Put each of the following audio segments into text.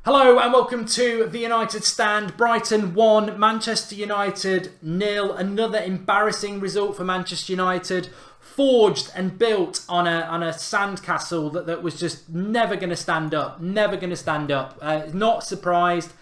Hello and welcome to the United Stand. Brighton 1, Manchester United 0. Another embarrassing result for Manchester United. Forged and built on a sandcastle that was just never going to stand up. Never going to stand up. Not surprised.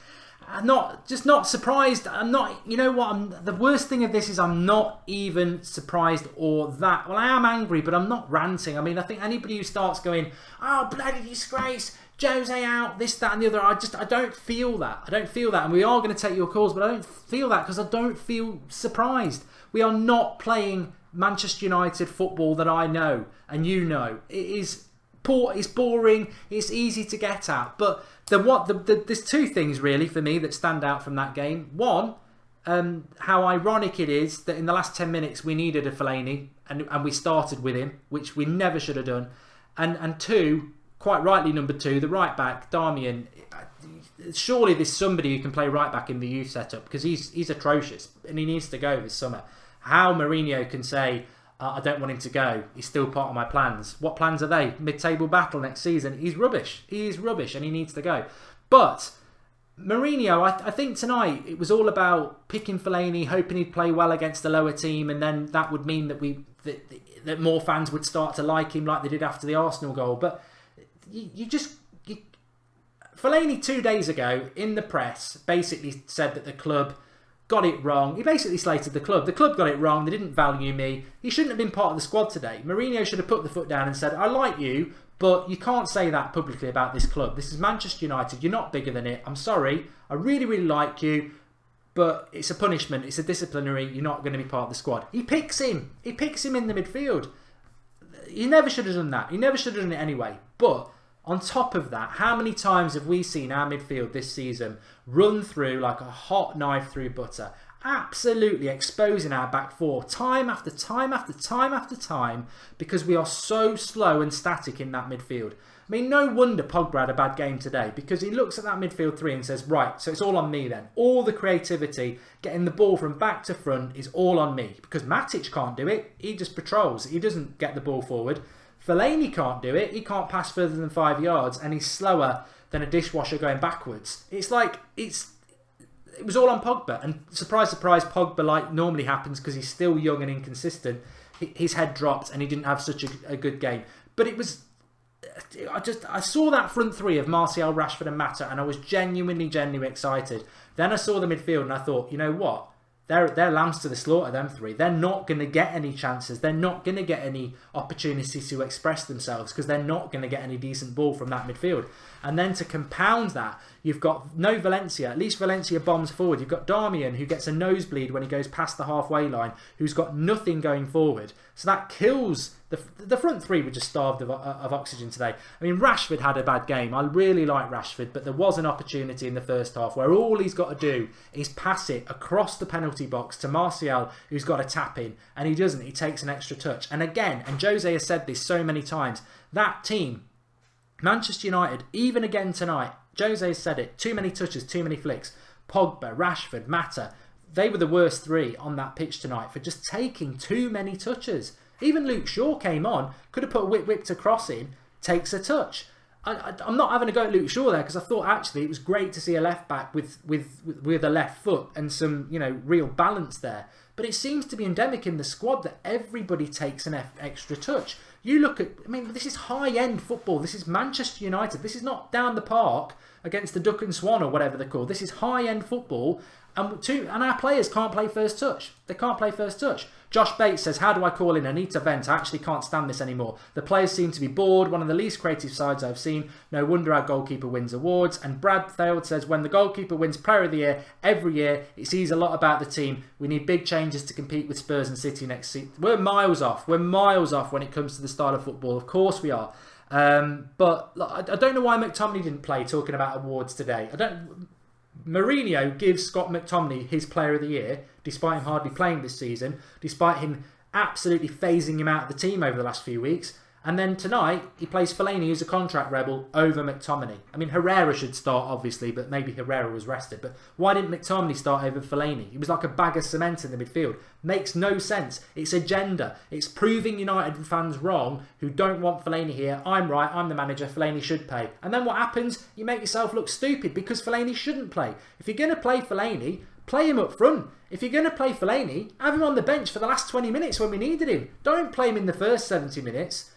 Not surprised. I'm not. You know what? The worst thing of this is I'm not even surprised or that. Well, I am angry, but I'm not ranting. I mean, I think anybody who starts going, "Oh, bloody disgrace! Jose out, this, that and the other," I don't feel that. I don't feel that. And we are going to take your calls, but I don't feel that because I don't feel surprised. We are not playing Manchester United football that I know and you know. It is poor, it's boring, it's easy to get at. But there's two things really for me that stand out from that game. One, how ironic it is that in the last 10 minutes we needed a Fellaini and we started with him, which we never should have done. And two, quite rightly, number two, the right back, Darmian. Surely there's somebody who can play right back in the youth setup because he's atrocious and he needs to go this summer. How Mourinho can say, I don't want him to go, he's still part of my plans. What plans are they? Mid-table battle next season. He's rubbish. He is rubbish and he needs to go. But Mourinho, I think tonight it was all about picking Fellaini, hoping he'd play well against the lower team, and then that would mean that that more fans would start to like him like they did after the Arsenal goal. But Fellaini 2 days ago in the press basically said that the club got it wrong. He basically slated the club. The club got it wrong. They didn't value me. He shouldn't have been part of the squad today. Mourinho should have put the foot down and said, I like you, but you can't say that publicly about this club. This is Manchester United. You're not bigger than it. I'm sorry. I really, really like you, but it's a punishment. It's a disciplinary. You're not going to be part of the squad. He picks him. He picks him in the midfield. He never should have done that. He never should have done it anyway. But on top of that, how many times have we seen our midfield this season run through like a hot knife through butter, absolutely exposing our back four time after time after time after time because we are so slow and static in that midfield. I mean, no wonder Pogba had a bad game today because he looks at that midfield three and says, right, so it's all on me then. All the creativity, getting the ball from back to front is all on me because Matic can't do it. He just patrols. He doesn't get the ball forward. Fellaini can't do it. He can't pass further than 5 yards and he's slower than a dishwasher going backwards. It's like, it was all on Pogba. And surprise, surprise, Pogba, like normally happens because he's still young and inconsistent, his head dropped and he didn't have such a good game. But it was, I saw that front three of Martial, Rashford and Mata and I was genuinely excited. Then I saw the midfield and I thought, you know what? They're lambs to the slaughter, them three. They're not going to get any chances. They're not going to get any opportunities to express themselves because they're not going to get any decent ball from that midfield. And then to compound that, you've got no Valencia. At least Valencia bombs forward. You've got Darmian, who gets a nosebleed when he goes past the halfway line, who's got nothing going forward. So that kills the front three were just starved of oxygen today. I mean, Rashford had a bad game. I really like Rashford, but there was an opportunity in the first half where all he's got to do is pass it across the penalty box to Martial, who's got a tap in, and he doesn't. He takes an extra touch. And again, and Jose has said this so many times, that team, Manchester United, even again tonight, Jose has said it, too many touches, too many flicks. Pogba, Rashford, Mata, they were the worst three on that pitch tonight for just taking too many touches. Even Luke Shaw came on, could have put a whip to cross in, takes a touch. I'm not having a go at Luke Shaw there because I thought actually it was great to see a left back with a left foot and some real balance there. But it seems to be endemic in the squad that everybody takes an extra touch. You look at, I mean, this is high-end football. This is Manchester United. This is not down the park against the Duck and Swan or whatever they're called. This is high-end football. And our players can't play first touch. They can't play first touch. Josh Bates says, how do I call in? I need to vent. I actually can't stand this anymore. The players seem to be bored. One of the least creative sides I've seen. No wonder our goalkeeper wins awards. And Brad Thailed says, when the goalkeeper wins Player of the Year every year, it says a lot about the team. We need big changes to compete with Spurs and City next season. We're miles off. We're miles off when it comes to the style of football. Of course we are. But I don't know why McTominay didn't play talking about awards today. Mourinho gives Scott McTominay his Player of the Year, despite him hardly playing this season, despite him absolutely phasing him out of the team over the last few weeks. And then tonight, he plays Fellaini, who's a contract rebel, over McTominay. I mean, Herrera should start, obviously, but maybe Herrera was rested. But why didn't McTominay start over Fellaini? He was like a bag of cement in the midfield. Makes no sense. It's agenda. It's proving United fans wrong who don't want Fellaini here. I'm right, I'm the manager, Fellaini should play. And then what happens? You make yourself look stupid because Fellaini shouldn't play. If you're going to play Fellaini, play him up front. If you're going to play Fellaini, have him on the bench for the last 20 minutes when we needed him. Don't play him in the first 70 minutes.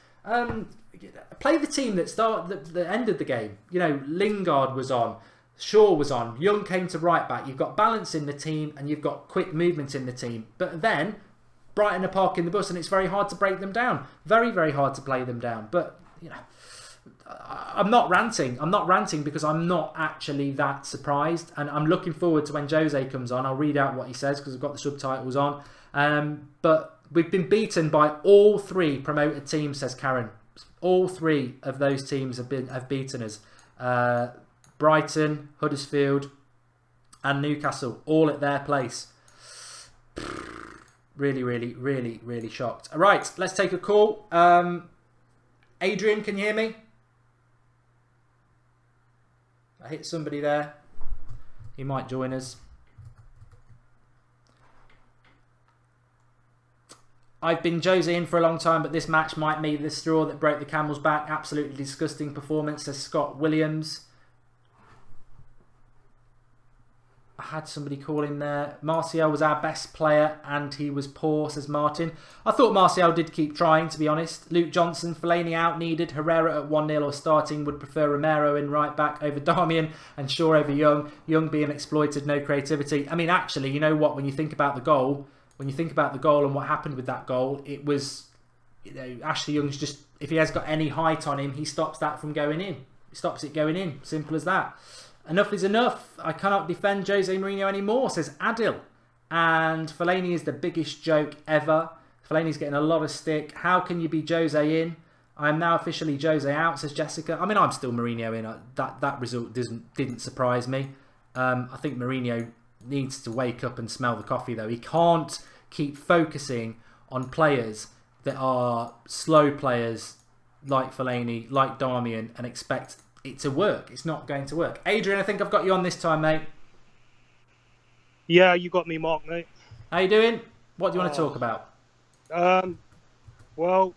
Play the team that ended the game. You know, Lingard was on, Shaw was on, Young came to right back. You've got balance in the team and you've got quick movement in the team. But then Brighton are parking the bus and it's very hard to break them down. Very, very hard to play them down. But you know, I'm not ranting. I'm not ranting because I'm not actually that surprised, and I'm looking forward to when Jose comes on. I'll read out what he says because I've got the subtitles on. But we've been beaten by all 3 promoted teams, says Karen. All 3 of those teams have beaten us. Brighton, Huddersfield, and Newcastle, all at their place. Really, really, really, really shocked. All right, let's take a call. Adrian, can you hear me? I hit somebody there. He might join us. I've been Jose in for a long time, but this match might be the straw that broke the camel's back. Absolutely disgusting performance, says Scott Williams. I had somebody call in there. Martial was our best player and he was poor, says Martin. I thought Martial did keep trying, to be honest. Luke Johnson, Fellaini out needed. Herrera at 1-0 or starting. Would prefer Romero in right back over Darmian and Shaw over Young. Young being exploited, no creativity. I mean, actually, you know what? When you think about the goal, and what happened with that goal, it was, you know, Ashley Young's just, if he has got any height on him, he stops that from going in. He stops it going in. Simple as that. Enough is enough. I cannot defend Jose Mourinho anymore, says Adil. And Fellaini is the biggest joke ever. Fellaini's getting a lot of stick. How can you be Jose in? I am now officially Jose out, says Jessica. I mean, I'm still Mourinho in. That result didn't surprise me. I think Mourinho needs to wake up and smell the coffee, though. He can't keep focusing on players that are slow players like Fellaini, like Darmian, and expect it to work. It's not going to work. Adrian, I think I've got you on this time, mate. Yeah, you got me, Mark, mate. How you doing? What do you want to talk about? Well,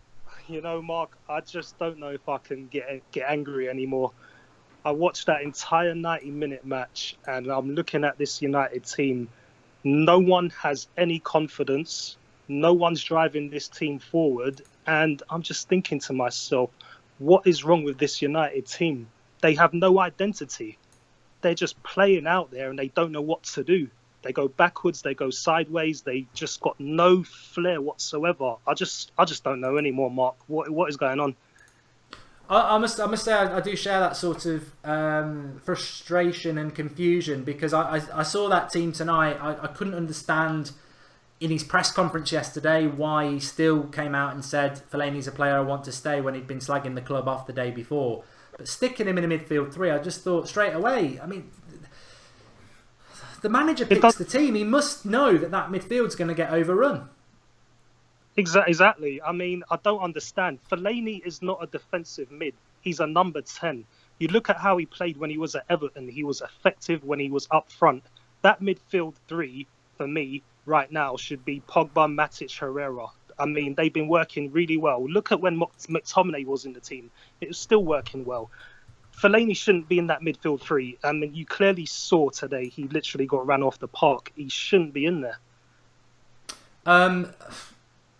you know, Mark, I just don't know if I can get angry anymore. I watched that entire 90-minute match and I'm looking at this United team. No one has any confidence. No one's driving this team forward. And I'm just thinking to myself, what is wrong with this United team? They have no identity. They're just playing out there and they don't know what to do. They go backwards, they go sideways. They just got no flair whatsoever. I just don't know anymore, Mark. What is going on? I must say I do share that sort of frustration and confusion because I saw that team tonight. I couldn't understand in his press conference yesterday why he still came out and said Fellaini's a player I want to stay when he'd been slagging the club off the day before. But sticking him in a midfield 3, I just thought straight away, I mean, the manager picks the team. He must know that midfield's going to get overrun. Exactly. I mean, I don't understand. Fellaini is not a defensive mid. He's a number 10. You look at how he played when he was at Everton. He was effective when he was up front. That midfield 3, for me, right now, should be Pogba, Matic, Herrera. I mean, they've been working really well. Look at when McTominay was in the team. It was still working well. Fellaini shouldn't be in that midfield 3. I mean, you clearly saw today he literally got ran off the park. He shouldn't be in there.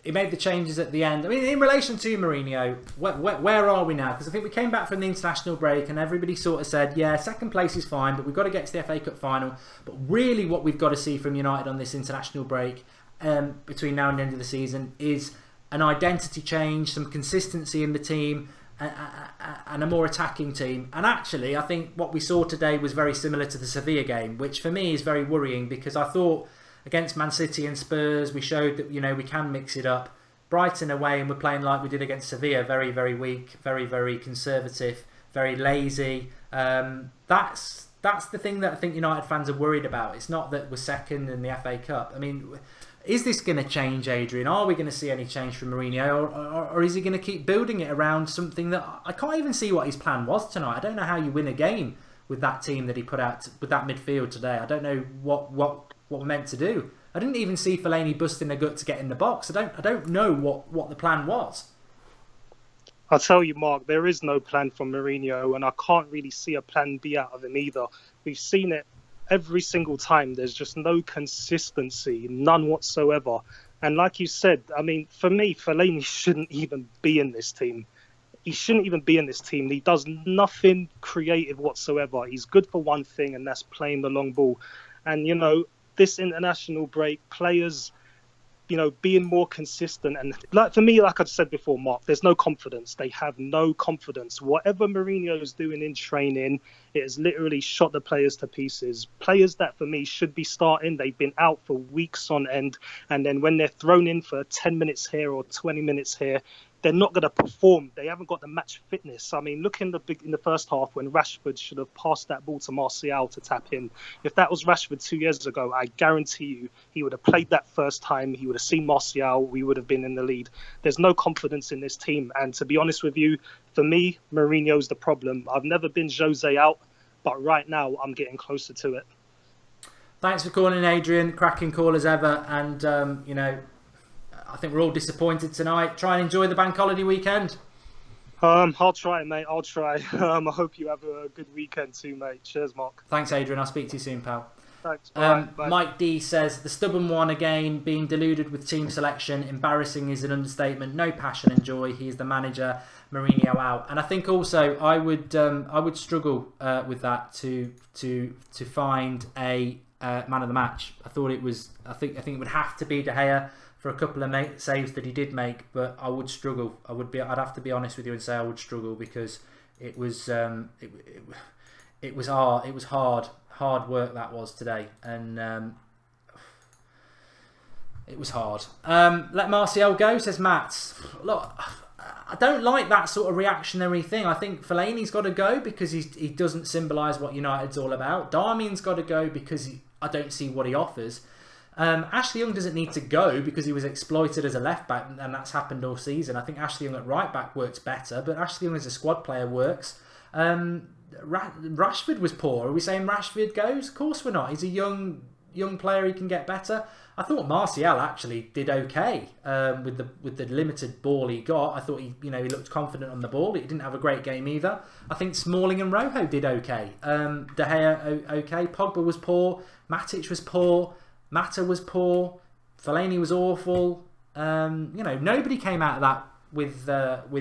He made the changes at the end. I mean, in relation to Mourinho, where are we now? Because I think we came back from the international break and everybody sort of said, yeah, second place is fine, but we've got to get to the FA Cup final. But really what we've got to see from United on this international break between now and the end of the season is an identity change, some consistency in the team, and a more attacking team. And actually, I think what we saw today was very similar to the Sevilla game, which for me is very worrying because I thought against Man City and Spurs, we showed that, you know, we can mix it up. Brighton away and we're playing like we did against Sevilla, very, very weak, very, very conservative, very lazy. That's the thing that I think United fans are worried about. It's not that we're second in the FA Cup. I mean, Is this going to change, Adrian? Are we going to see any change from Mourinho, or is he going to keep building it around something that I can't even see what his plan was tonight? I don't know how you win a game with that team that he put out with that midfield today. I don't know what we're meant to do. I didn't even see Fellaini busting a gut to get in the box. I don't know what the plan was. I'll tell you, Mark, there is no plan from Mourinho, and I can't really see a plan B out of him either. We've seen it every single time. There's just no consistency, none whatsoever. And like you said, I mean, for me, Fellaini shouldn't even be in this team. He shouldn't even be in this team. He does nothing creative whatsoever. He's good for one thing, and that's playing the long ball. And, you know, this international break, players, you know, being more consistent. And like for me, like I said before, Mark, there's no confidence. They have no confidence. Whatever Mourinho is doing in training, it has literally shot the players to pieces. Players that for me should be starting, they've been out for weeks on end. And then when they're thrown in for 10 minutes here or 20 minutes here, they're not going to perform. They haven't got the match fitness. I mean, look in the first half when Rashford should have passed that ball to Martial to tap in. If that was Rashford 2 years ago, I guarantee you he would have played that first time. He would have seen Martial. We would have been in the lead. There's no confidence in this team. And to be honest with you, for me, Mourinho's the problem. I've never been Jose out, but right now I'm getting closer to it. Thanks for calling in, Adrian. Cracking call as ever. And, you know, I think we're all disappointed tonight. Try and enjoy the bank holiday weekend. I'll try, mate. I'll try. I hope you have a good weekend too, mate. Cheers, Mark. Thanks, Adrian. I'll speak to you soon, pal. Thanks. Bye. Mike D says, the stubborn one again, being deluded with team selection. Embarrassing is an understatement. No passion and joy. He is the manager. Mourinho out. And I think also I would struggle with that to find a man of the match. I think it would have to be De Gea for a couple of saves that he did make, but I would struggle. I'd have to be honest with you and say I would struggle, because it was hard work that was today, and it was hard. Let Martial go, says Matt. Look, I don't like that sort of reactionary thing. I think Fellaini's got to go because he doesn't symbolise what United's all about. Darmian's got to go because I don't see what he offers. Ashley Young doesn't need to go because he was exploited as a left back, and that's happened all season. I think Ashley Young at right back works better, but Ashley Young as a squad player works. Rashford was poor. Are we saying Rashford goes? Of course we're not. He's a young player. He can get better. I thought Martial actually did okay with the limited ball he got. I thought he looked confident on the ball. He didn't have a great game either. I think Smalling and Rojo did okay. De Gea okay. Pogba was poor. Matic was poor. Mata was poor. Fellaini was awful. Nobody came out of that with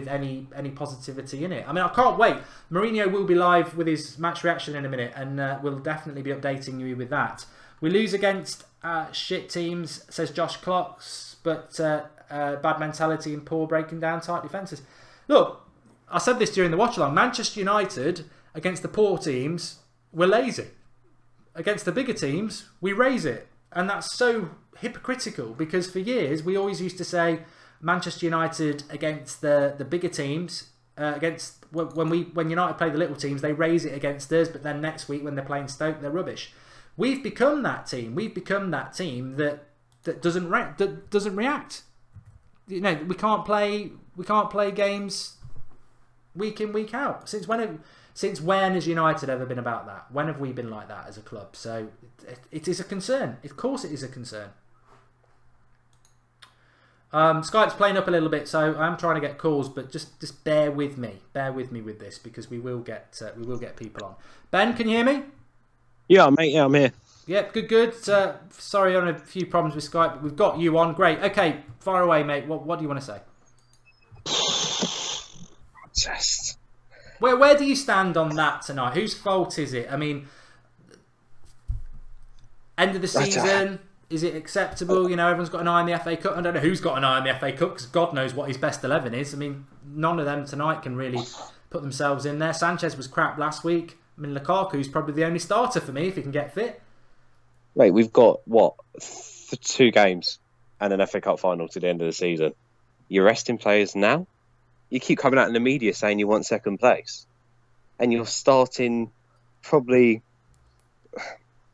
any positivity in it. I mean, I can't wait. Mourinho will be live with his match reaction in a minute, and we'll definitely be updating you with that. We lose against shit teams, says Josh Clocks, but bad mentality and poor breaking down tight defences. Look, I said this during the watch-along. Manchester United, against the poor teams, we're lazy. Against the bigger teams, we raise it. And that's so hypocritical, because for years we always used to say Manchester United against the bigger teams, when United play the little teams, they raise it against us, but then next week when they're playing Stoke, they're rubbish. We've become that team. We've become that team that doesn't react. We can't play games week in, week out. Since when has United ever been about that? When have we been like that as a club? So it is a concern. Of course it is a concern. Skype's playing up a little bit, so I'm trying to get calls, but just bear with me. Bear with me with this, because we will get people on. Ben, can you hear me? Yeah, mate. Yeah, I'm here. Yep, good. Sorry on a few problems with Skype, but we've got you on. Great. Okay, fire away, mate. What do you want to say? Just... Where do you stand on that tonight? Whose fault is it? I mean, end of the season, is it acceptable? Everyone's got an eye on the FA Cup. I don't know who's got an eye on the FA Cup, because God knows what his best 11 is. I mean, none of them tonight can really put themselves in there. Sanchez was crap last week. I mean, Lukaku's probably the only starter for me if he can get fit. Mate, we've got, 2 games and an FA Cup final to the end of the season. You're resting players now? You keep coming out in the media saying you want second place. And you're starting probably...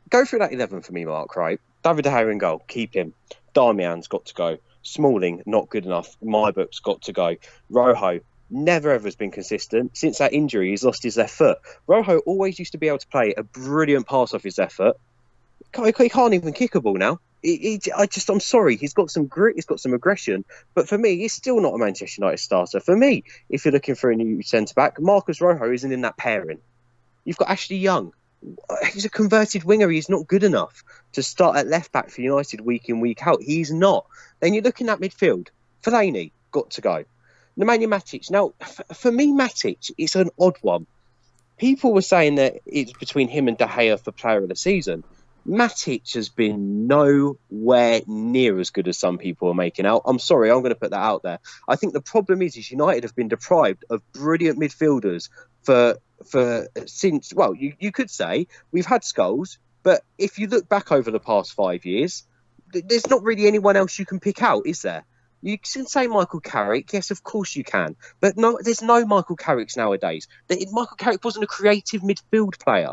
Go through that 11 for me, Mark, right? David De Gea in goal. Keep him. Darmian's got to go. Smalling, not good enough. Mybook's got to go. Rojo, never ever has been consistent. Since that injury, he's lost his left foot. Rojo always used to be able to play a brilliant pass off his left foot. He can't even kick a ball now. I'm sorry. He's got some grit. He's got some aggression. But for me, he's still not a Manchester United starter. For me, if you're looking for a new centre-back, Marcus Rojo isn't in that pairing. You've got Ashley Young. He's a converted winger. He's not good enough to start at left back for United week in, week out. He's not. Then you're looking at midfield. Fellaini, got to go. Nemanja Matic. Now, for me, Matic, it's an odd one. People were saying that it's between him and De Gea for player of the season. Matic has been nowhere near as good as some people are making out. I'm sorry, I'm going to put that out there. I think the problem is United have been deprived of brilliant midfielders since, well, you could say we've had Scholes, but if you look back over the past 5 years, there's not really anyone else you can pick out, is there? You can say Michael Carrick, yes, of course you can, but no, there's no Michael Carricks nowadays. Michael Carrick wasn't a creative midfield player.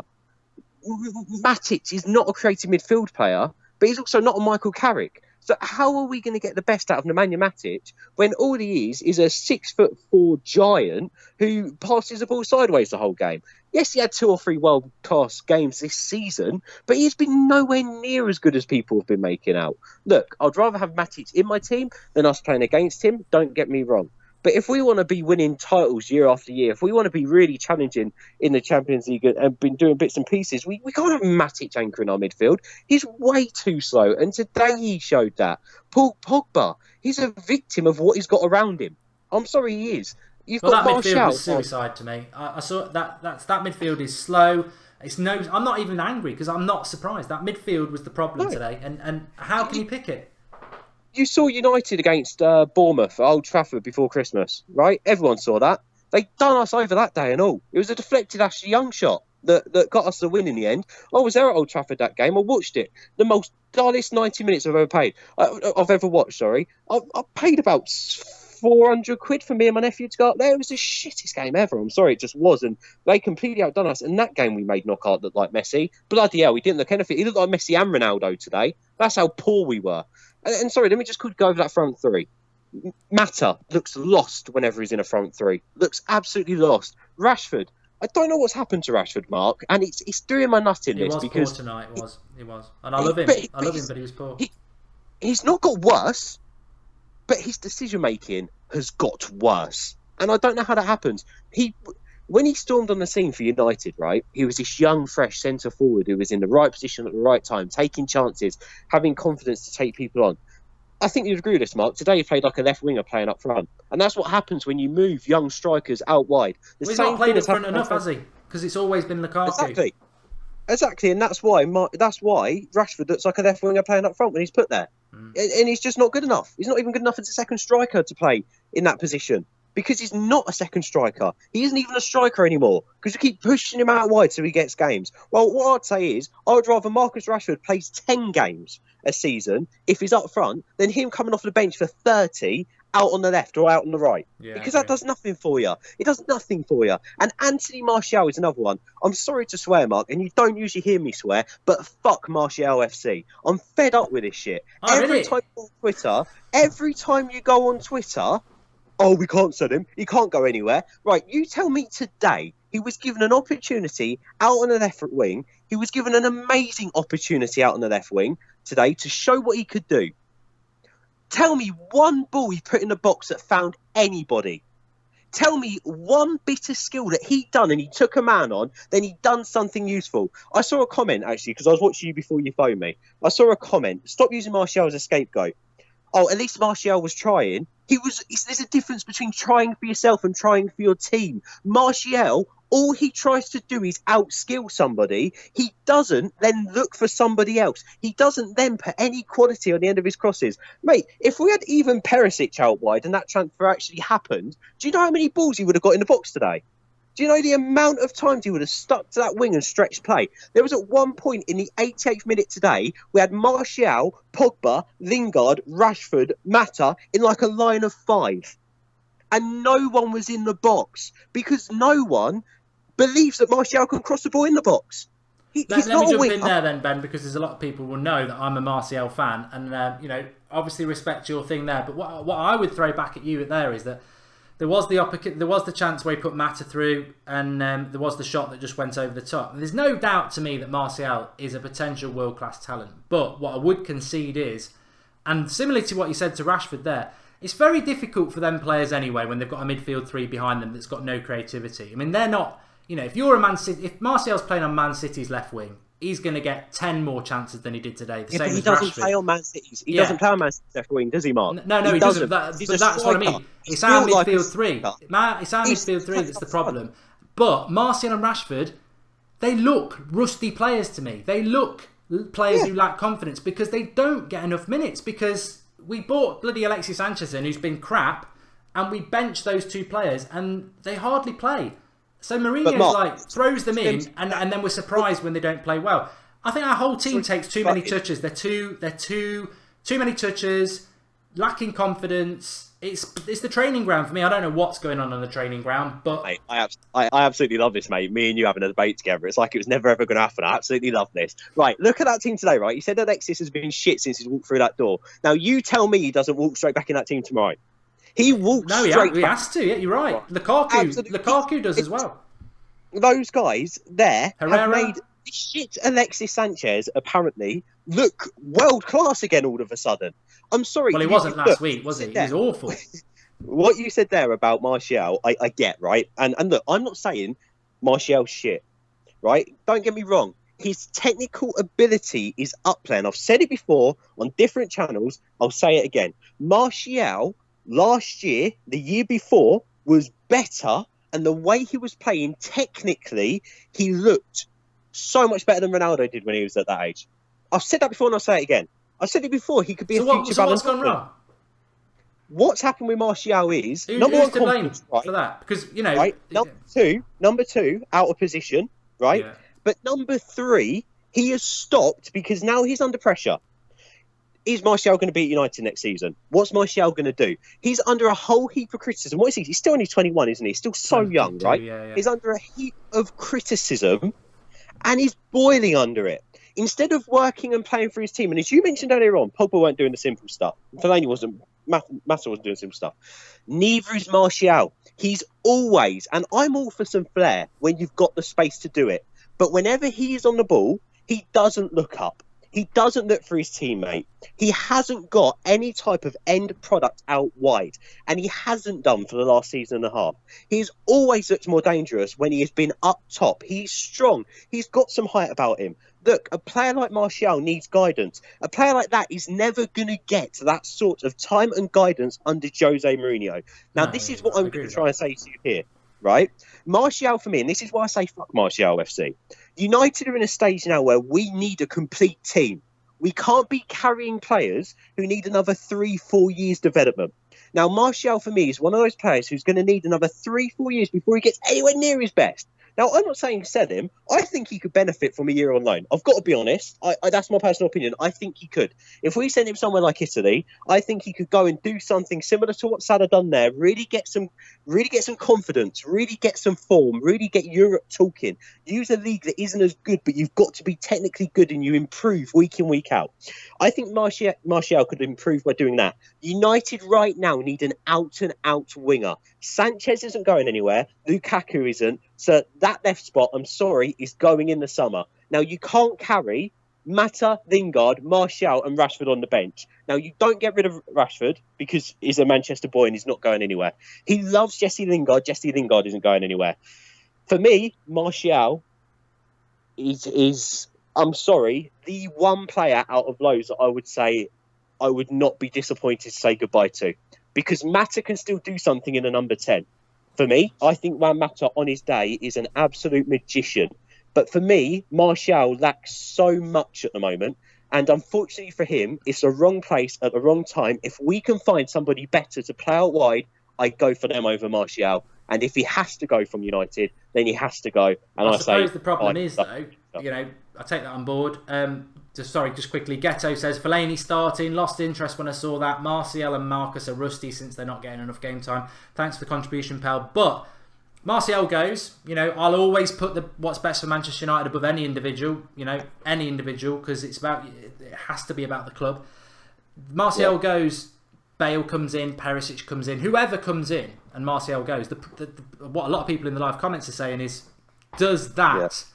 Matic is not a creative midfield player, but he's also not a Michael Carrick. So how are we going to get the best out of Nemanja Matic when all he is a 6'4" giant who passes the ball sideways the whole game? Yes, he had 2 or 3 world-class games this season, but he's been nowhere near as good as people have been making out. Look, I'd rather have Matic in my team than us playing against him, don't get me wrong. But if we want to be winning titles year after year, if we want to be really challenging in the Champions League and been doing bits and pieces, we can't have Matic anchoring our midfield. He's way too slow. And today he showed that. Paul Pogba, he's a victim of what he's got around him. I'm sorry, he is. That midfield was suicide to me. I saw that midfield is slow. I'm not even angry because I'm not surprised. That midfield was the problem today. And how can you pick it? You saw United against Bournemouth at Old Trafford before Christmas, right? Everyone saw that. They done us over that day and all. It was a deflected Ashley Young shot that got us the win in the end. I was there at Old Trafford that game. I watched it. The most dullest 90 minutes I've ever watched, sorry. I paid about £400 for me and my nephew to go up there. It was the shittest game ever. I'm sorry, it just was. And they completely outdone us. And that game we made Knockout look like Messi. Bloody hell, he didn't look anything. He looked like Messi and Ronaldo today. That's how poor we were. And sorry, let me just go over that front three. Mata looks lost whenever he's in a front three. Looks absolutely lost. Rashford, I don't know what's happened to Rashford, Mark, and it's doing my nut in this because poor tonight. It was, and I love him. But he was poor. He's not got worse, but his decision making has got worse, and I don't know how that happens. When he stormed on the scene for United, right, he was this young, fresh centre forward who was in the right position at the right time, taking chances, having confidence to take people on. I think you'd agree with this, Mark. Today he played like a left winger playing up front. And that's what happens when you move young strikers out wide. He's not played up front enough, has he? Because it's always been Lukaku. Exactly, and that's why Rashford looks like a left winger playing up front when he's put there. And he's just not good enough. He's not even good enough as a second striker to play in that position. Because he's not a second striker. He isn't even a striker anymore. Because we keep pushing him out wide so he gets games. Well, what I'd say is, I would rather Marcus Rashford plays 10 games a season, if he's up front, than him coming off the bench for 30 out on the left or out on the right. Yeah, because that does nothing for you. It does nothing for you. And Anthony Martial is another one. I'm sorry to swear, Mark, and you don't usually hear me swear, but fuck Martial FC. I'm fed up with this shit. Every time you go on Twitter, oh, we can't sell him. He can't go anywhere. Right, you tell me today he was given an opportunity out on the left wing. He was given an amazing opportunity out on the left wing today to show what he could do. Tell me one ball he put in the box that found anybody. Tell me one bit of skill that he'd done and he took a man on, then he'd done something useful. I saw a comment, actually, because I was watching you before you phoned me. I saw a comment. Stop using Martial as a scapegoat. Oh, at least Martial was trying. There's a difference between trying for yourself and trying for your team. Martial, all he tries to do is outskill somebody. He doesn't then look for somebody else. He doesn't then put any quality on the end of his crosses. Mate, if we had even Perisic out wide and that transfer actually happened, do you know how many balls he would have got in the box today? Do you know the amount of times he would have stuck to that wing and stretched play? There was at one point in the 88th minute today, we had Martial, Pogba, Lingard, Rashford, Mata in like a line of 5. And no one was in the box because no one believes that Martial can cross the ball in the box. Let me jump in there then, Ben, because there's a lot of people will know that I'm a Martial fan, and obviously respect your thing there. But what I would throw back at you there is that there was the chance where he put Mata through, and there was the shot that just went over the top. And there's no doubt to me that Martial is a potential world-class talent. But what I would concede is, and similarly to what you said to Rashford there, it's very difficult for them players anyway when they've got a midfield three behind them that's got no creativity. I mean, they're not. If you're a Man City, if Martial's playing on Man City's left wing, he's going to get 10 more chances than he did today. The same he as doesn't Rashford. play on Man City's. He doesn't play on Man City's left wing, does he, Mark? No, he doesn't. But that's what I mean. It's our midfield three. It's our midfield three that's the problem. But Martial and Rashford, they look rusty players to me. They look players who lack confidence because they don't get enough minutes. Because we bought bloody Alexis Sanchez in, who's been crap, and we benched those two players, and they hardly play. So Mourinho's throws them in, and then we're surprised when they don't play well. I think our whole team takes too many touches. They're too many touches, lacking confidence. It's the training ground for me. I don't know what's going on the training ground, but mate, I absolutely love this, mate. Me and you having a debate together. It's like it was never ever going to happen. I absolutely love this. Right, look at that team today. Right, you said Alexis has been shit since he's walked through that door. Now you tell me he doesn't walk straight back in that team tomorrow. He walks straight. He has to. Yeah, you're right. Lukaku does as well. Those guys there Herrera have made shit Alexis Sanchez apparently look world class again all of a sudden. I'm sorry. Well, he wasn't last week, was he? He was awful. What you said there about Martial, I get, right? And look, I'm not saying Martial's shit, right? Don't get me wrong. His technical ability is up there. And I've said it before on different channels. I'll say it again. Martial last year, the year before, was better, and the way he was playing, technically, he looked so much better than Ronaldo did when he was at that age. I've said that before, and I'll say it again. I've said it before. He could be a future Ballon d'Or. What's gone wrong? What's happened with Martial is who's to blame for that? Because right? Number two, out of position, right? Yeah. But number three, he has stopped because now he's under pressure. Is Martial going to be at United next season? What's Martial going to do? He's under a whole heap of criticism. What is he? He's still only 21, isn't he? He's still so young, right? Yeah. He's under a heap of criticism, and he's boiling under it. Instead of working and playing for his team, and as you mentioned earlier on, Pogba weren't doing the simple stuff. Fellaini wasn't. Mata wasn't doing simple stuff. Neither is Martial. He's always, and I'm all for some flair when you've got the space to do it. But whenever he is on the ball, he doesn't look up. He doesn't look for his teammate. He hasn't got any type of end product out wide. And he hasn't done for the last season and a half. He's always looked more dangerous when he has been up top. He's strong. He's got some height about him. Look, a player like Martial needs guidance. A player like that is never going to get that sort of time and guidance under Jose Mourinho. Now, this is what I'm going to try and say to you here, right? Martial, for me, and this is why I say fuck Martial FC. United are in a stage now where we need a complete team. We can't be carrying players who need another 3-4 years development. Now, Martial, for me, is one of those players who's going to need another 3-4 years before he gets anywhere near his best. Now, I'm not saying sell him. I think he could benefit from a year on loan. I've got to be honest. That's my personal opinion. I think he could. If we send him somewhere like Italy, I think he could go and do something similar to what Salah done there. Really get some confidence. Really get some form. Really get Europe talking. Use a league that isn't as good, but you've got to be technically good and you improve week in, week out. I think Martial could improve by doing that. United right now need an out-and-out winger. Sanchez isn't going anywhere. Lukaku isn't. So that left spot, I'm sorry, is going in the summer. Now, you can't carry Mata, Lingard, Martial and Rashford on the bench. Now, you don't get rid of Rashford because he's a Manchester boy and he's not going anywhere. He loves Jesse Lingard. Jesse Lingard isn't going anywhere. For me, Martial is I'm sorry, the one player out of loads that I would say I would not be disappointed to say goodbye to. Because Mata can still do something in a number 10. For me, I think Juan Mata on his day is an absolute magician. But for me, Martial lacks so much at the moment. And unfortunately for him, it's the wrong place at the wrong time. If we can find somebody better to play out wide, I go for them over Martial. And if he has to go from United, then he has to go. And I suppose the problem is, though, I take that on board. Just quickly, Ghetto says, Fellaini starting, lost interest when I saw that. Martial and Marcus are rusty since they're not getting enough game time. Thanks for the contribution, pal. But Martial goes. I'll always put what's best for Manchester United above any individual. Because it has to be about the club. Martial goes. Bale comes in. Perisic comes in. Whoever comes in, and Martial goes. What a lot of people in the live comments are saying is, does that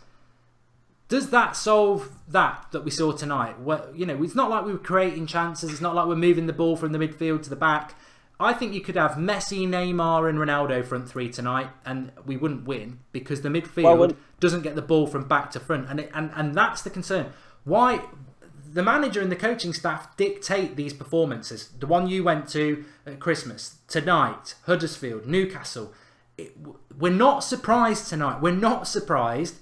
solve that we saw tonight? It's not like we were creating chances. It's not like we're moving the ball from the midfield to the back. I think you could have Messi, Neymar and Ronaldo front three tonight and we wouldn't win because the midfield doesn't get the ball from back to front. And that's the concern. Why the manager and the coaching staff dictate these performances. The one you went to at Christmas, tonight, Huddersfield, Newcastle. We're not surprised tonight. We're not surprised.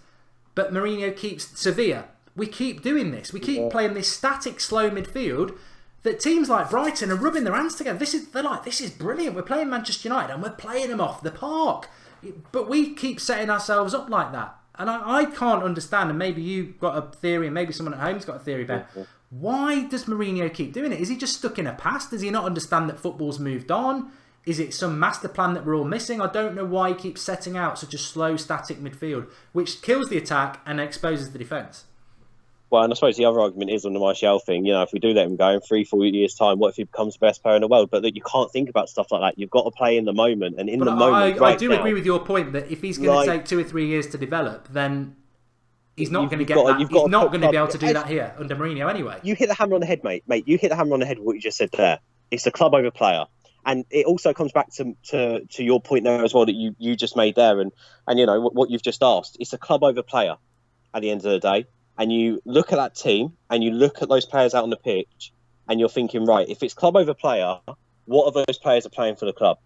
But Mourinho keeps Sevilla. We keep doing this. We keep playing this static, slow midfield that teams like Brighton are rubbing their hands together. They're like, this is brilliant. We're playing Manchester United and we're playing them off the park. But we keep setting ourselves up like that. And I can't understand, and maybe you've got a theory, and maybe someone at home's got a theory, Ben. Why does Mourinho keep doing it? Is he just stuck in a past? Does he not understand that football's moved on? Is it some master plan that we're all missing? I don't know why he keeps setting out such a slow, static midfield, which kills the attack and exposes the defence. Well, and I suppose the other argument is on the Martial thing. If we do let him go in 3-4 years' time, what if he becomes the best player in the world? But that you can't think about stuff like that. You've got to play in the moment. And I do agree with your point that if he's going to take 2 or 3 years to develop, then he's not going to get that. He's not going to be able to do that here under Mourinho anyway. You hit the hammer on the head, mate. You hit the hammer on the head with what you just said there. It's the club over player. And it also comes back to your point there as well that you just made there. And what you've just asked. It's a club over player at the end of the day. And you look at that team and you look at those players out on the pitch and you're thinking, right, if it's club over player, what of those players are playing for the club?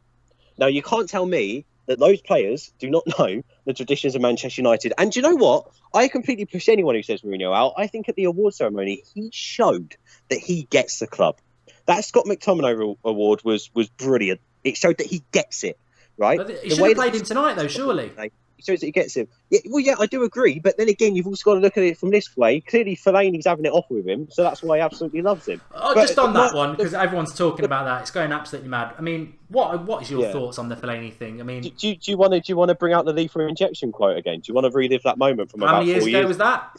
Now, you can't tell me that those players do not know the traditions of Manchester United. And do you know what? I completely push anyone who says Mourinho out. I think at the award ceremony, he showed that he gets the club. That Scott McTominay award was brilliant. It showed that he gets it, right? But he should have played him tonight, though, surely. It shows that he gets him. Yeah, I do agree. But then again, you've also got to look at it from this way. Clearly, Fellaini's having it off with him, so that's why he absolutely loves him. Just on that one, because everyone's talking about that, it's going absolutely mad. I mean, what is your thoughts on the Fellaini thing? I mean, do you want to bring out the lethal injection quote again? Do you want to relive that moment from about 4 years? How many years ago was that?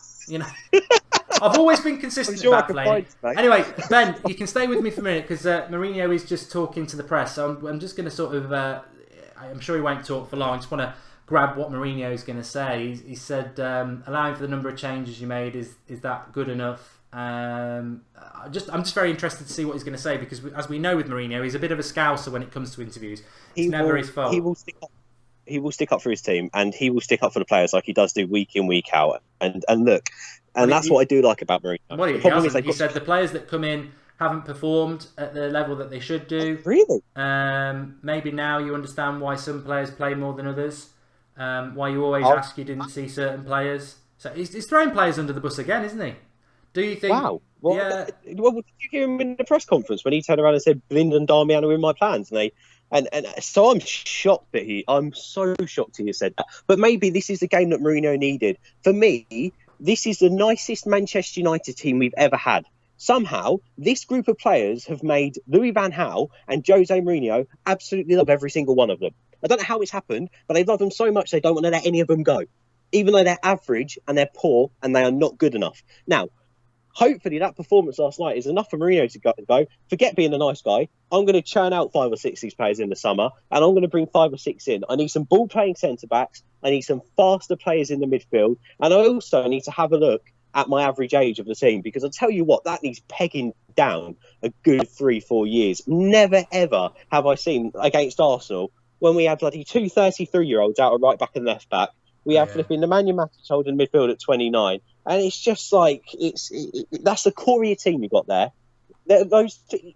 I've always been consistent about Fellaini. Anyway, Ben, you can stay with me for a minute because Mourinho is just talking to the press. So I'm just going to sort of. I'm sure he won't talk for long. I just want to grab what Mourinho is going to say. He said, allowing for the number of changes you made, is that good enough? I'm just very interested to see what he's going to say because, as we know with Mourinho, he's a bit of a scouser when it comes to interviews. It's never his fault. He will stick up for his team and he will stick up for the players like he does do week in, week out. And look, and that's what I do like about Mourinho. He said the players that come in haven't performed at the level that they should do. Really? Maybe now you understand why some players play more than others. Why you always ask you didn't see certain players. So he's throwing players under the bus again, isn't he? Do you think... Wow. Well, did you hear him in the press conference when he turned around and said, Blind and Darmian are in my plans? And so I'm so shocked he said that. But maybe this is the game that Mourinho needed. For me, this is the nicest Manchester United team we've ever had. Somehow, this group of players have made Louis van Gaal and Jose Mourinho absolutely love every single one of them. I don't know how it's happened, but they love them so much they don't want to let any of them go. Even though they're average and they're poor and they are not good enough. Now, hopefully that performance last night is enough for Mourinho to go, forget being a nice guy. I'm going to churn out 5 or 6 of these players in the summer and I'm going to bring 5 or 6 in. I need some ball-playing centre-backs. I need some faster players in the midfield. And I also need to have a look at my average age of the team because I'll tell you what, that needs pegging down a good 3-4 years. Never, ever have I seen against Arsenal when we had bloody 2 33-year-olds out of right back and left back. We have flipping the Nemanja Matic holding midfield at 29. And it's just like, that's the core of your team you got there.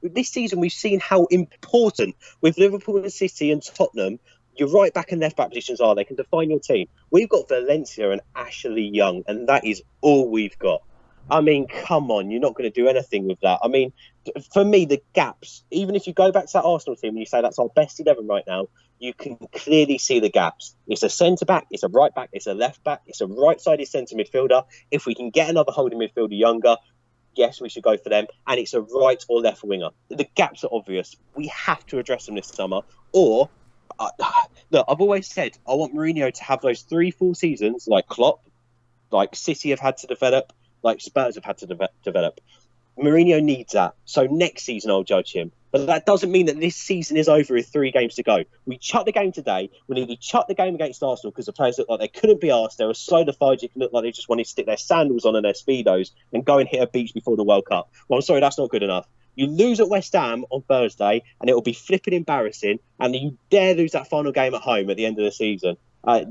This season, we've seen how important, with Liverpool and City and Tottenham, your right back and left back positions are. They can define your team. We've got Valencia and Ashley Young, and that is all we've got. I mean, come on, you're not going to do anything with that. I mean, for me, the gaps, even if you go back to that Arsenal team and you say that's our best 11 right now, you can clearly see the gaps. It's a centre-back, it's a right-back, it's a left-back, it's a right-sided centre midfielder. If we can get another holding midfielder younger, yes, we should go for them. And it's a right or left winger. The gaps are obvious. We have to address them this summer. Or look, I've always said I want Mourinho to have those 3 full seasons like Klopp, like City have had to develop, like Spurs have had to develop. Mourinho needs that. So next season I'll judge him. But that doesn't mean that this season is over with 3 games to go. We chucked the game today. We nearly chucked the game against Arsenal because the players looked like they couldn't be asked. They were so lethargic, looked like they just wanted to stick their sandals on and their Speedos and go and hit a beach before the World Cup. Well, I'm sorry, that's not good enough. You lose at West Ham on Thursday and it will be flipping embarrassing. And you dare lose that final game at home at the end of the season.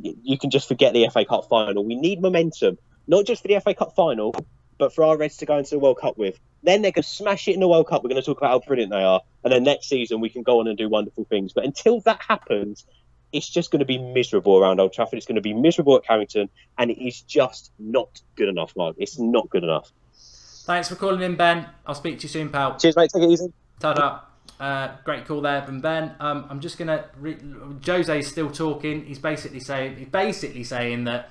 You can just forget the FA Cup final. We need momentum, not just for the FA Cup final, but for our Reds to go into the World Cup with. Then they're going to smash it in the World Cup. We're going to talk about how brilliant they are. And then next season, we can go on and do wonderful things. But until that happens, it's just going to be miserable around Old Trafford. It's going to be miserable at Carrington. And it is just not good enough, Mark. It's not good enough. Thanks for calling in, Ben. I'll speak to you soon, pal. Cheers, mate. Take it easy. Ta-da. Great call there from Ben. I'm just going to... Jose's still talking. He's basically saying that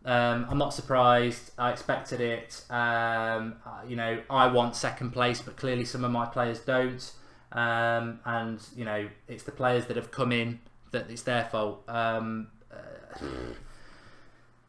I'm not surprised. I expected it. You know, I want second place, but clearly some of my players don't. And you know, it's the players that have come in that it's their fault.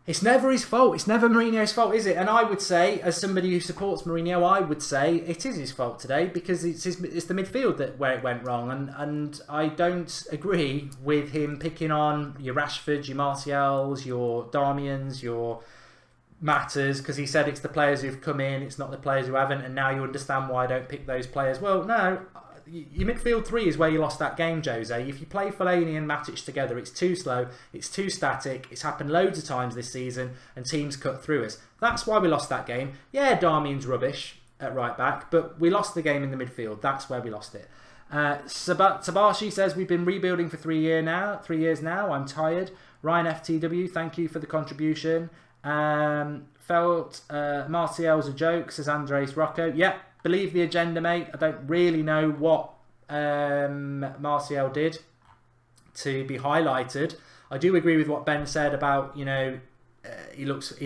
It's never his fault. It's never Mourinho's fault, is it? And I would say, as somebody who supports Mourinho, I would say it is his fault today because it's the midfield where it went wrong. And I don't agree with him picking on your Rashfords, your Martials, your Darmians, your Matters, because he said it's the players who've come in, it's not the players who haven't, and now you understand why I don't pick those players. Well, no. Your midfield 3 is where you lost that game, Jose. If you play Fellaini and Matic together, it's too slow, it's too static. It's happened loads of times this season, and teams cut through us. That's why we lost that game. Yeah, Darmian's rubbish at right back, but we lost the game in the midfield. That's where we lost it. Tabashi says we've been rebuilding for 3 years now. I'm tired. Ryan FTW, thank you for the contribution. Felt Martial's a joke, says Andres Rocco. Yep. Believe the agenda, mate. I don't really know what Martial did to be highlighted. I do agree with what Ben said about, you know, he looks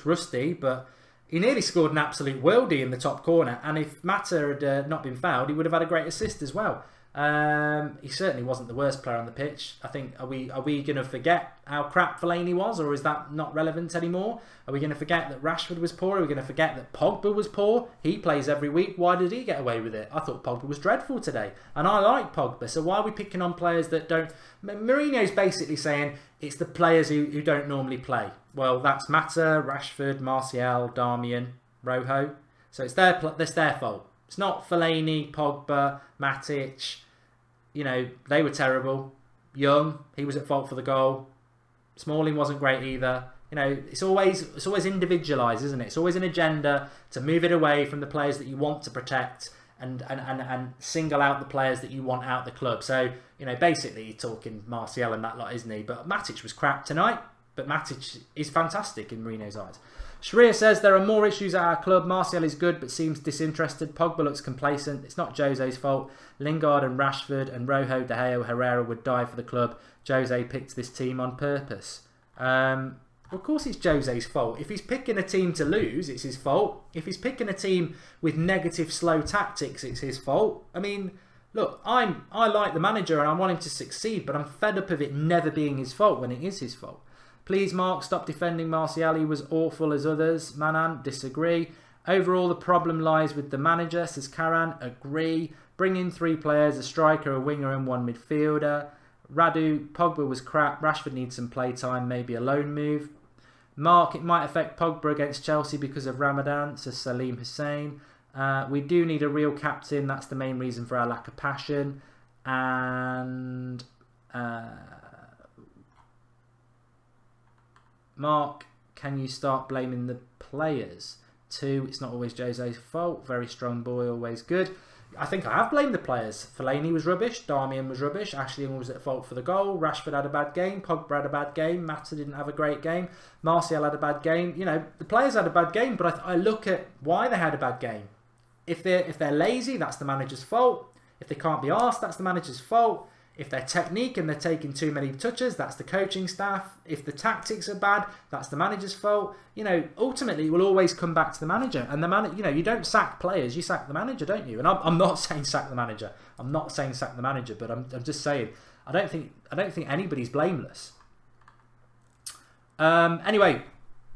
rusty, but he nearly scored an absolute worldie in the top corner. And if Mata had not been fouled, he would have had a great assist as well. He certainly wasn't the worst player on the pitch. I think are we going to forget how crap Fellaini was, or is that not relevant anymore? Are we going to forget that Rashford was poor? Are we going to forget that Pogba was poor? He plays every week. Why did he get away with it? I thought Pogba was dreadful today, and I like Pogba. So why are we picking on players that don't? Mourinho's basically saying it's the players who don't normally play. Well, that's Mata, Rashford, Martial, Darmian, Rojo. So it's their fault. It's not Fellaini, Pogba, Matic. You know, they were terrible. Young, he was at fault for the goal. Smalling wasn't great either. You know, it's always individualised, isn't it? It's always an agenda to move it away from the players that you want to protect and single out the players that you want out the club. So, you know, basically you're talking Martial and that lot, isn't he? But Matic was crap tonight. But Matic is fantastic in Mourinho's eyes. Sharia says there are more issues at our club. Martial is good but seems disinterested. Pogba looks complacent. It's not Jose's fault. Lingard and Rashford and Rojo, De Gea, Herrera would die for the club. Jose picked this team on purpose. Of course it's Jose's fault. If he's picking a team to lose, it's his fault. If he's picking a team with negative, slow tactics, it's his fault. I mean, look, I like the manager and I want him to succeed, but I'm fed up of it never being his fault when it is his fault. Please, Mark, stop defending Martial. He was awful as others. Manan, disagree. Overall, the problem lies with the manager, says Karan. Agree. Bring in 3 players, a striker, a winger and 1 midfielder. Radu, Pogba was crap. Rashford needs some playtime, maybe a loan move. Mark, it might affect Pogba against Chelsea because of Ramadan, says Salim Hussein. We do need a real captain. That's the main reason for our lack of passion. And... Mark, can you start blaming the players? 2, it's not always Jose's fault. Very strong boy, always good. I think I have blamed the players. Fellaini was rubbish. Darmian was rubbish. Ashley was at fault for the goal. Rashford had a bad game. Pogba had a bad game. Mata didn't have a great game. Martial had a bad game. You know, the players had a bad game, but I look at why they had a bad game. If they're lazy, that's the manager's fault. If they can't be arsed, that's the manager's fault. If their technique and they're taking too many touches, that's the coaching staff. If the tactics are bad, that's the manager's fault. You know, ultimately, it will always come back to the manager. And the manager, you know, you don't sack players, you sack the manager, don't you? And I'm not saying sack the manager. I'm not saying sack the manager, but I'm just saying I don't think anybody's blameless. Anyway,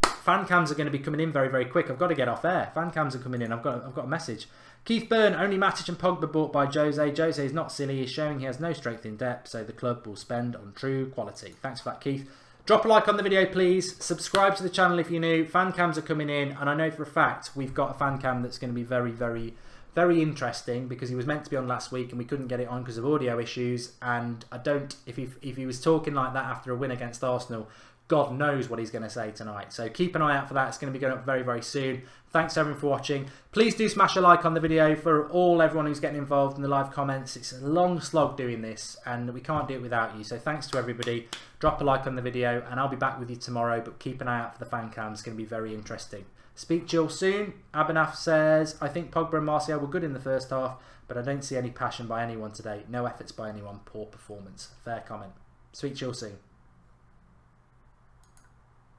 fan cams are going to be coming in very, very quick. I've got to get off air. Fan cams are coming in. I've got a message. Keith Byrne, only Matic and Pogba bought by Jose. Jose is not silly. He's showing he has no strength in depth, so the club will spend on true quality. Thanks for that, Keith. Drop a like on the video, please. Subscribe to the channel if you're new. Fan cams are coming in, and I know for a fact we've got a fan cam that's going to be very, very, very interesting, because he was meant to be on last week and we couldn't get it on because of audio issues. And I don't, if he was talking like that after a win against Arsenal, God knows what he's going to say tonight. So keep an eye out for that. It's going to be going up very, very soon. Thanks everyone for watching. Please do smash a like on the video for everyone who's getting involved in the live comments. It's a long slog doing this and we can't do it without you. So thanks to everybody. Drop a like on the video and I'll be back with you tomorrow. But keep an eye out for the fan cam. It's going to be very interesting. Speak to you all soon. Abinaf says, I think Pogba and Martial were good in the first half, but I don't see any passion by anyone today. No efforts by anyone. Poor performance. Fair comment. Speak to you all soon.